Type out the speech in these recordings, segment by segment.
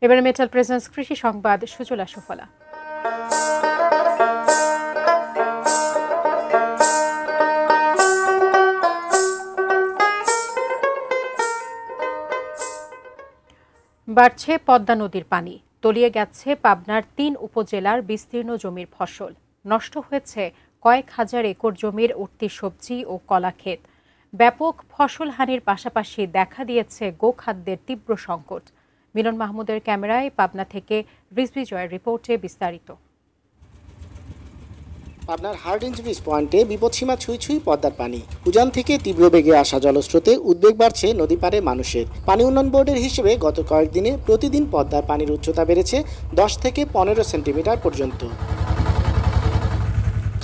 এবারে metal presence কৃষি সংবাদ, সুজলা সুফলা। বাড়ছে পদ্মা নদীর পানি, তলিয়ে গেছে পাবনার ৩ উপজেলার বিস্তীর্ণ জমির ফসল, নষ্ট হয়েছে কয়েক হাজার একর জমির উঠতি সবজি ও কলা ক্ষেত। ব্যাপক ফসল হানির পাশাপাশি দেখা দিয়েছে গোখাদ্যের তীব্র সংকট। মিলন মাহমুদের ক্যামেরায় পাবনা থেকে রিজভি জয়ের রিপোর্টে বিস্তারিত। পাবনার হার্ডিঞ্জ ব্রিজ পয়েন্টে বিপদসীমা ছুঁই ছুঁই পদ্মার পানি। উজান থেকে তীব্র বেগে আসা জলস্রোতে উদ্বেগ বাড়ছে নদী পাড়ে মানুষের। পানি উন্নয়ন বোর্ডের হিসেবে গত কয়েকদিনে প্রতিদিন পদ্মার পানির উচ্চতা বেড়েছে 10 থেকে 15 সেন্টিমিটার পর্যন্ত।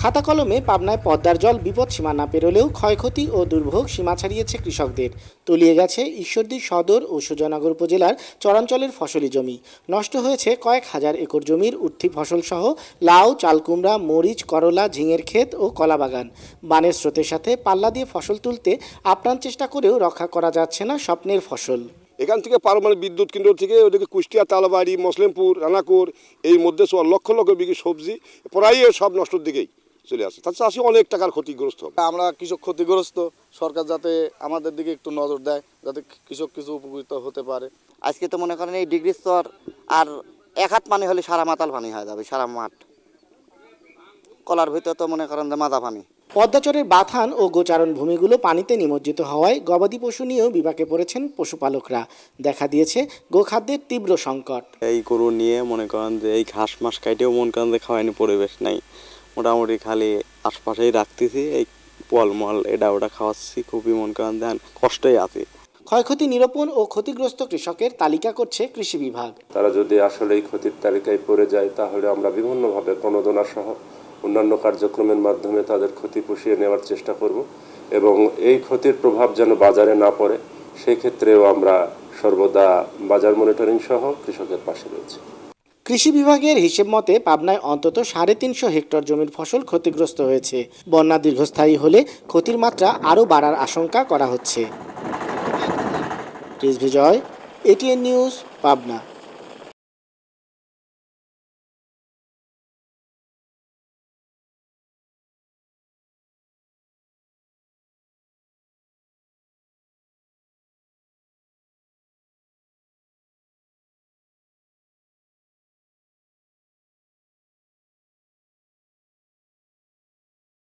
খাতা কলমে পাবনায় পদ্মার জল বিপদসীমা না পেরোলেও ক্ষয়ক্ষতি ও দুর্ভোগ সীমা ছাড়িয়েছে কৃষকদের। তলিয়ে গেছে ঈশ্বরদী সদর ও সুজানগর উপজেলার চরাঞ্চলের ফসলি জমি। নষ্ট হয়েছে কয়েক হাজার একর জমির উঠতি ফসলসহ লাউ, চালকুমড়া, মরিচ, করলা, ঝিঙের ক্ষেত ও কলা বাগান। বানের স্রোতের সাথে পাল্লা দিয়ে ফসল তুলতে আপ্রাণ চেষ্টা করেও রক্ষা করা যাচ্ছে না স্বপ্নের ফসল। এখান থেকে পারমাণবিক বিদ্যুৎ কেন্দ্র থেকে ওদিকে কুষ্টিয়া, তালাবাড়ি, মসলিমপুর, রানাকুর, এই মধ্যে লক্ষ লক্ষ বিঘি সবজি প্রায় সব নষ্টর দিকেই চলে আসে। তার চাষি অনেক টাকার ক্ষতিগ্রস্ত। আমরা কৃষক ক্ষতিগ্রস্ত, সরকার যাতে আমাদের দিকে একটু নজর দেয়, যাতে কৃষক কিছু উপকৃত হতে পারে। আজকে তো মনে করেন এই ডিগ্রি স্তর আর 1 হাত পানি হলে সারা মাতাল পানি হয়ে যাবে, সারা মাঠ। কলার ভিতরে তো মনে করেন যে মাথা পানি। পদ্মাচরের বাথান ও গোচারণ ভূমিগুলো পানিতে নিমজ্জিত হওয়ায় গবাদি পশু নিয়েও বিপাকে পড়েছেন পশুপালকরা। দেখা দিয়েছে গোখাদ্যের তীব্র সংকট। এই গরু নিয়ে মনে করেন যে এই ঘাস মাস কাটেও মনে করেন যে খাওয়াইনি পরিবেশ নাই, মোটামুটি খালি আশপাশেই রাখতেছি, এই ফলমল এটা ওটা খাওয়াচ্ছি, খুবই মন করেন দেন কষ্টই আছে। ক্ষয়ক্ষতি নিরূপণ ও ক্ষতিগ্রস্ত কৃষকের তালিকা করছে কৃষি বিভাগ। তারা যদি আসলে এই ক্ষতির তালিকায় পড়ে যায়, তাহলে আমরা বিভিন্নভাবে প্রণোদনা সহ অন্যান্য কার্যক্রমের মাধ্যমে তাদের ক্ষতি পুষিয়ে নেওয়ার চেষ্টা করব এবং এই ক্ষতির প্রভাব যেন বাজারে না পড়ে সেই ক্ষেত্রেও আমরা সর্বদা বাজার মনিটরিং সহ কৃষকের পাশে রয়েছি। কৃষি বিভাগের হিসেব মতে পাবনায় অন্তত 350 হেক্টর জমির ফসল ক্ষতিগ্রস্ত হয়েছে। বন্যা দীর্ঘস্থায়ী হলে ক্ষতির মাত্রা আরও বাড়ার আশঙ্কা করা হচ্ছে। রিজভি জয়, এটিএন নিউজ, পাবনা।